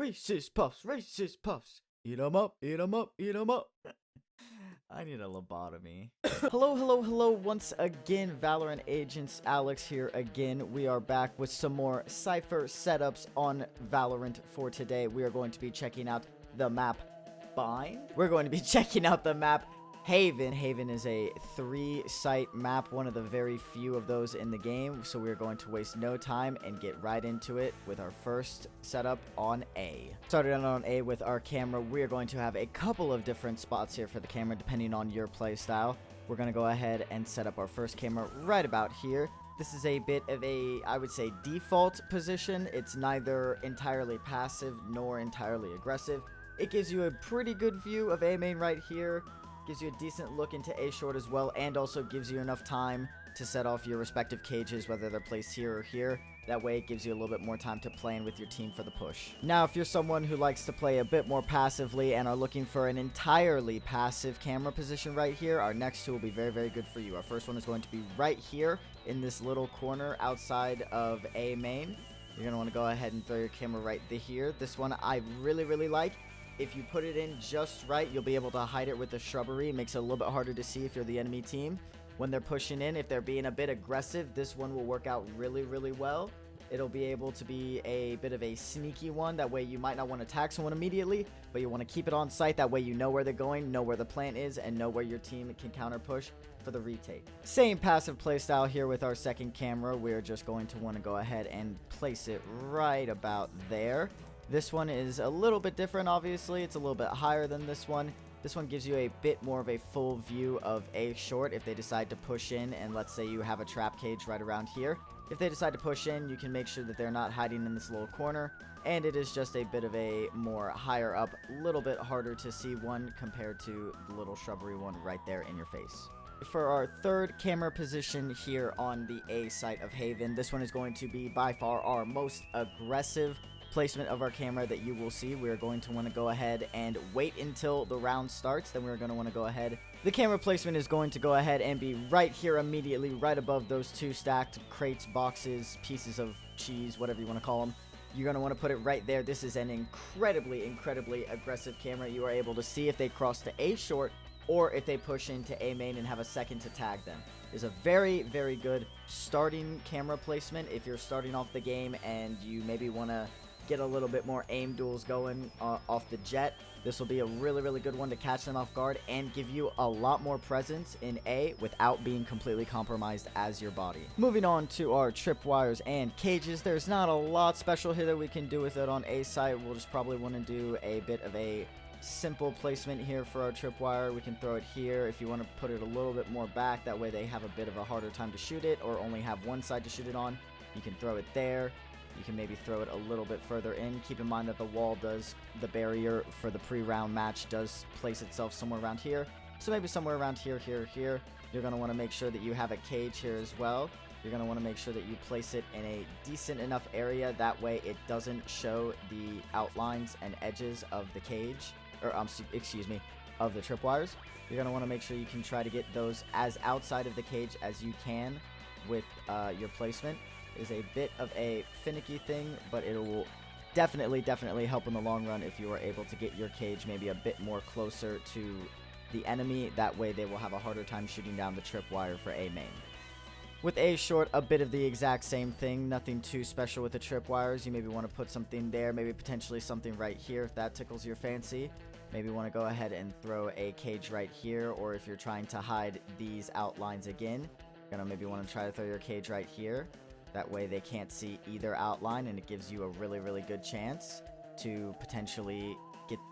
Reese's Puffs, Reese's Puffs. Eat 'em up, eat 'em up, eat 'em up. I need a lobotomy. Hello, once again, Valorant agents. Alex here again. We are back with some more Cypher setups on Valorant for today. We are going to be checking out the map Bind. We're going to be checking out the map Haven. Haven is a 3-site map, one of the very few of those in the game, so we're going to waste no time and get right into it with our first setup on A. Started out on A with our camera. We're going to have a couple of different spots here for the camera depending on your playstyle. We're going to go ahead and set up our first camera right about here. This is a bit of a, I would say, default position. It's neither entirely passive nor entirely aggressive. It gives you a pretty good view of A main right here. Gives you a decent look into A short as well, and also gives you enough time to set off your respective cages, whether they're placed here or here. That way it gives you a little bit more time to plan with your team for the push. Now, if you're someone who likes to play a bit more passively and are looking for an entirely passive camera position right here, our next two will be very, very good for you. Our first one is going to be right here in this little corner outside of A main. You're going to want to go ahead and throw your camera right here. This one I really like. If you put it in just right, you'll be able to hide it with the shrubbery. It makes it a little bit harder to see if you're the enemy team. When they're pushing in, if they're being a bit aggressive, this one will work out really well. It'll be able to be a bit of a sneaky one. That way you might not want to attack someone immediately, but you want to keep it on site. That way you know where they're going, know where the plant is, and know where your team can counter push for the retake. Same passive playstyle here with our second camera. We're just going to want to go ahead and place it right about there. This one is a little bit different, obviously. It's a little bit higher than this one. This one gives you a bit more of a full view of A short if they decide to push in, and let's say you have a trap cage right around here. If they decide to push in, you can make sure that they're not hiding in this little corner, and it is just a bit of a more higher up, little bit harder to see one compared to the little shrubbery one right there in your face. For our third camera position here on the A site of Haven, this one is going to be by far our most aggressive placement of our camera that you will see. We're going to want to go ahead and wait until the round starts. Then we're going to want to go ahead. The camera placement is going to go ahead and be right here immediately, right above those two stacked crates, boxes, pieces of cheese, whatever you want to call them. You're going to want to put it right there. This is an incredibly aggressive camera. You are able to see if they cross to A short or if they push into A main and have a second to tag them. Is a very good starting camera placement if you're starting off the game and you maybe want to get a little bit more aim duels going off the jet. This will be a really good one to catch them off guard and give you a lot more presence in A without being completely compromised as your body. Moving on to our tripwires and cages, there's not a lot special here that we can do with it on A site. We'll just probably want to do a bit of a simple placement here for our tripwire. We can throw it here if you want to put it a little bit more back. That way they have a bit of a harder time to shoot it or only have one side to shoot it on. You can throw it there. You can maybe throw it a little bit further in. Keep in mind that the wall does, the barrier for the pre-round match does place itself somewhere around here. So maybe somewhere around here. You're going to want to make sure that you have a cage here as well. You're going to want to make sure that you place it in a decent enough area. That way it doesn't show the outlines and edges of the cage, or excuse me, of the tripwires. You're going to want to make sure you can try to get those as outside of the cage as you can with your placement. Is a bit of a finicky thing, but it will definitely help in the long run if you are able to get your cage maybe a bit more closer to the enemy. That way they will have a harder time shooting down the tripwire for A main. With A short, a bit of the exact same thing. Nothing too special with the tripwires. You maybe want to put something there, maybe potentially something right here if that tickles your fancy. Maybe want to go ahead and throw a cage right here, or if you're trying to hide these outlines again, you're gonna maybe want to try to throw your cage right here. That way they can't see either outline, and it gives you a really good chance to potentially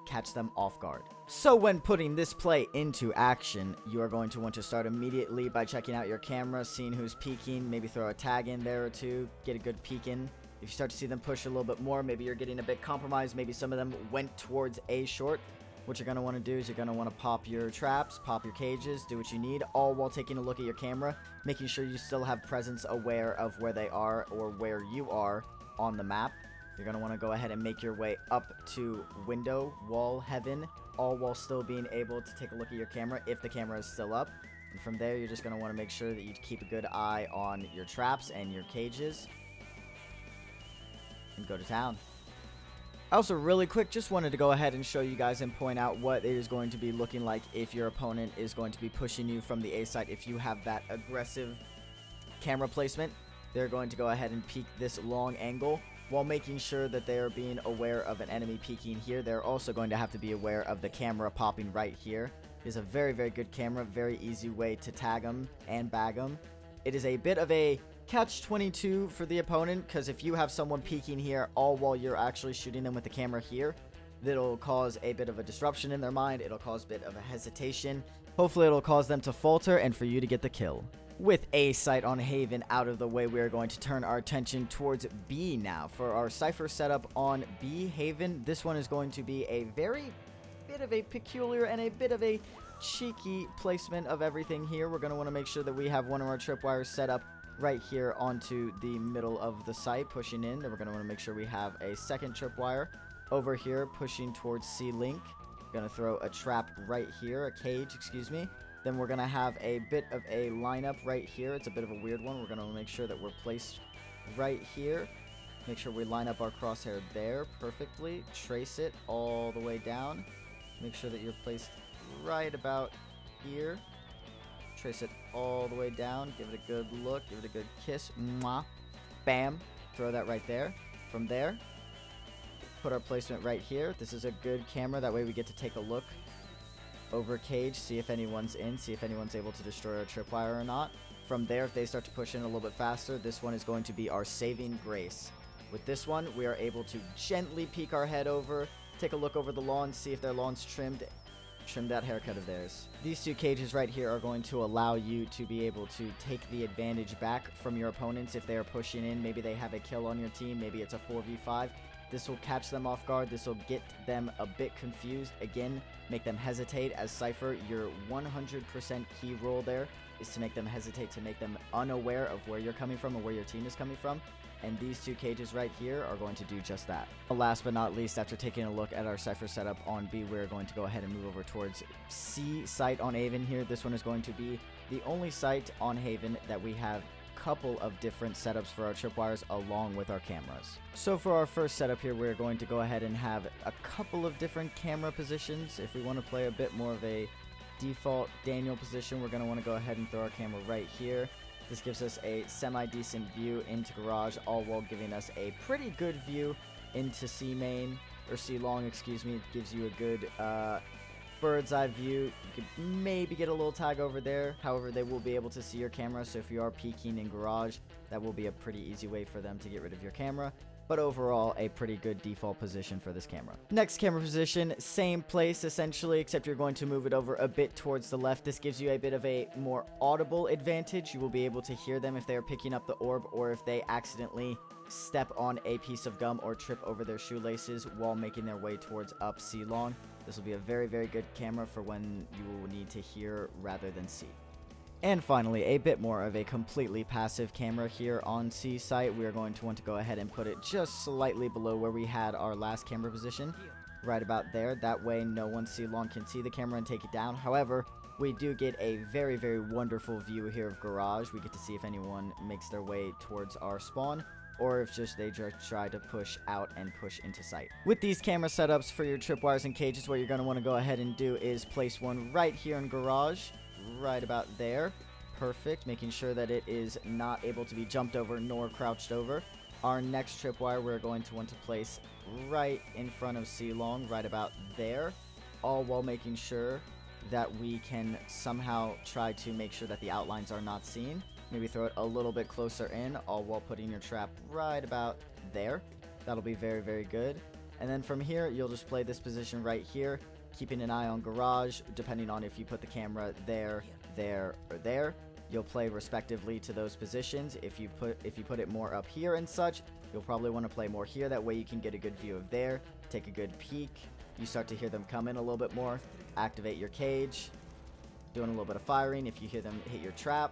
catch them off guard. So when putting this play into action, you are going to want to start immediately by checking out your camera, seeing who's peeking, maybe throw a tag in there or two, get a good peek in. If you start to see them push a little bit more, maybe you're getting a bit compromised, maybe some of them went towards A short. What you're going to want to do is you're going to want to pop your traps, pop your cages, do what you need, all while taking a look at your camera, making sure you still have presence aware of where they are or where you are on the map. You're going to want to go ahead and make your way up to window, wall, heaven, all while still being able to take a look at your camera if the camera is still up. And from there, you're just going to want to make sure that you keep a good eye on your traps and your cages and go to town. Also, really quick, just wanted to go ahead and show you guys and point out what it is going to be looking like if your opponent is going to be pushing you from the A site. If you have that aggressive camera placement, they're going to go ahead and peek this long angle while making sure that they are being aware of an enemy peeking here. They're also going to have to be aware of the camera popping right here. It is a very, very good camera, very easy way to tag them and bag them. It is a bit of a catch-22 for the opponent, because if you have someone peeking here all while you're actually shooting them with the camera here, that'll cause a bit of a disruption in their mind. It'll cause a bit of a hesitation. Hopefully it'll cause them to falter and for you to get the kill. With A site on Haven out of the way, we are going to turn our attention towards B now. For our Cypher setup on B Haven, this one is going to be a very bit of a peculiar and a bit of a cheeky placement of everything here. We're going to want to make sure that we have one of our tripwires set up right here onto the middle of the site, pushing in. Then we're going to want to make sure we have a second tripwire over here pushing towards C-Link. Going to throw a trap right here, a cage, excuse me. Then we're going to have a bit of a lineup right here. It's a bit of a weird one. We're going to make sure that we're placed right here. Make sure we line up our crosshair there perfectly. Trace it all the way down. Make sure that you're placed right about here. Trace it all the way down. Give it a good look. Give it a good kiss. Mwah. Bam. Throw that right there. From there, put our placement right here. This is a good camera. That way we get to take a look over cage, see if anyone's in, see if anyone's able to destroy our tripwire or not. From there, if they start to push in a little bit faster, this one is going to be our saving grace. With this one, we are able to gently peek our head over, take a look over the lawn, see if their lawn's trimmed. Trim that haircut of theirs. These two cages right here are going to allow you to be able to take the advantage back from your opponents if they are pushing in. Maybe they have a kill on your team, maybe it's a 4v5. This will catch them off guard. This will get them a bit confused. Again, make them hesitate. As Cypher, your 100% key role there is to make them hesitate, to make them unaware of where you're coming from or where your team is coming from. And these two cages right here are going to do just that. Last but not least, after taking a look at our Cypher setup on B, we're going to go ahead and move over towards C site on Haven here. This one is going to be the only site on Haven that we have couple of different setups for our tripwires along with our cameras. So for our first setup here, we're going to go ahead and have a couple of different camera positions. If we want to play a bit more of a default Daniel position, we're going to want to go ahead and throw our camera right here. This gives us a semi-decent view into garage, all while giving us a pretty good view into C main, or C long, excuse me. It gives you a good bird's eye view. You could maybe get a little tag over there. However, they will be able to see your camera, so if you are peeking in garage, that will be a pretty easy way for them to get rid of your camera. But overall, a pretty good default position for this camera. Next camera position, same place essentially, except you're going to move it over a bit towards the left. This gives you a bit of a more audible advantage. You will be able to hear them if they are picking up the orb, or if they accidentally step on a piece of gum or trip over their shoelaces while making their way towards up C long. This will be a very, very good camera for when you will need to hear rather than see. And finally, a bit more of a completely passive camera here on C site. We are going to want to go ahead and put it just slightly below where we had our last camera position, right about there. That way no one C long can see the camera and take it down. However, we do get a very, very wonderful view here of garage. We get to see if anyone makes their way towards our spawn, or if just they just try to push out and push into sight. With these camera setups for your tripwires and cages, what you're going to want to go ahead and do is place one right here in garage, right about there. Perfect, making sure that it is not able to be jumped over nor crouched over. Our next tripwire we're going to want to place right in front of C long, right about there, all while making sure that we can somehow try to make sure that the outlines are not seen. Maybe throw it a little bit closer in, all while putting your trap right about there. That'll be very, very good. And then from here, you'll just play this position right here, keeping an eye on garage. Depending on if you put the camera there, there, or there, you'll play respectively to those positions. If you put it more up here and such, you'll probably want to play more here. That way you can get a good view of there, take a good peek. You start to hear them come in a little bit more. Activate your cage, doing a little bit of firing if you hear them hit your trap.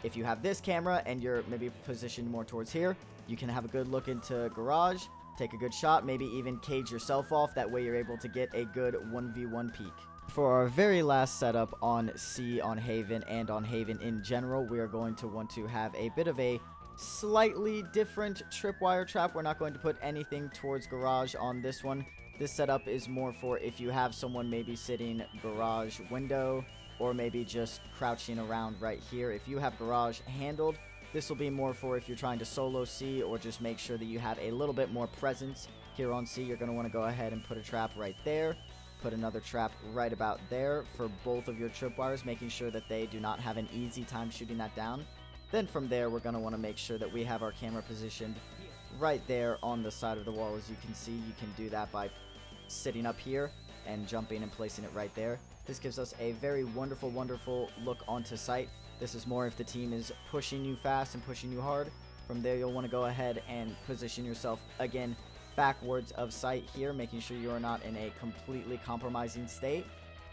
If you have this camera and you're maybe positioned more towards here, you can have a good look into garage, take a good shot, maybe even cage yourself off. That way you're able to get a good 1v1 peek. For our very last setup on C on Haven and on Haven in general, we are going to want to have a bit of a slightly different tripwire trap. We're not going to put anything towards garage on this one. This setup is more for if you have someone maybe sitting garage window or maybe just crouching around right here. If you have garage handled, this will be more for if you're trying to solo C or just make sure that you have a little bit more presence here on C. You're going to want to go ahead and put a trap right there. Put another trap right about there for both of your tripwires, making sure that they do not have an easy time shooting that down. Then from there, we're going to want to make sure that we have our camera positioned right there on the side of the wall. As you can see, you can do that by sitting up here and jumping and placing it right there. This gives us a very wonderful look onto sight. This is more if the team is pushing you fast and pushing you hard. From there, you'll want to go ahead and position yourself again backwards of sight here, making sure you are not in a completely compromising state.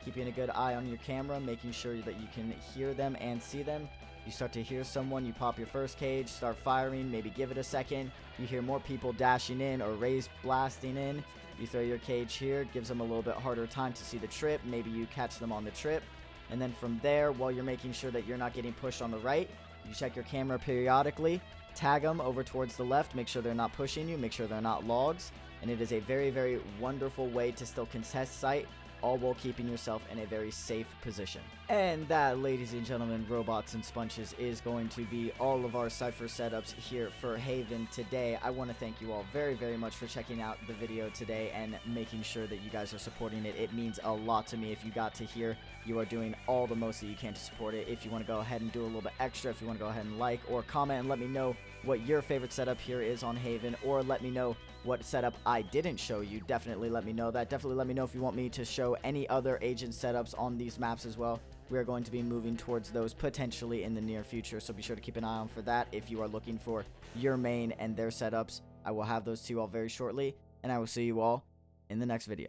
Keeping a good eye on your camera, making sure that you can hear them and see them. You start to hear someone, you pop your first cage, start firing, maybe give it a second. You hear more people dashing in or raise blasting in. You throw your cage here, it gives them a little bit harder time to see the trip. Maybe you catch them on the trip. And then from there, while you're making sure that you're not getting pushed on the right, you check your camera periodically. Tag them over towards the left, make sure they're not pushing you, make sure they're not logs, and it is a very wonderful way to still contest sight, all while keeping yourself in a very safe position. And that, ladies and gentlemen, robots and sponges, is going to be all of our Cypher setups here for Haven today. I want to thank you all very much for checking out the video today and making sure that you guys are supporting it. It means a lot to me if you got to here. You are doing all the most that you can to support it. If you want to go ahead and do a little bit extra, if you want to go ahead and like or comment and let me know what your favorite setup here is on Haven, or let me know what setup I didn't show you, definitely let me know that. Definitely let me know if you want me to show any other agent setups on these maps as well. We are going to be moving towards those potentially in the near future, so be sure to keep an eye on for that if you are looking for your main and their setups. I will have those to you all very shortly, and I will see you all in the next video.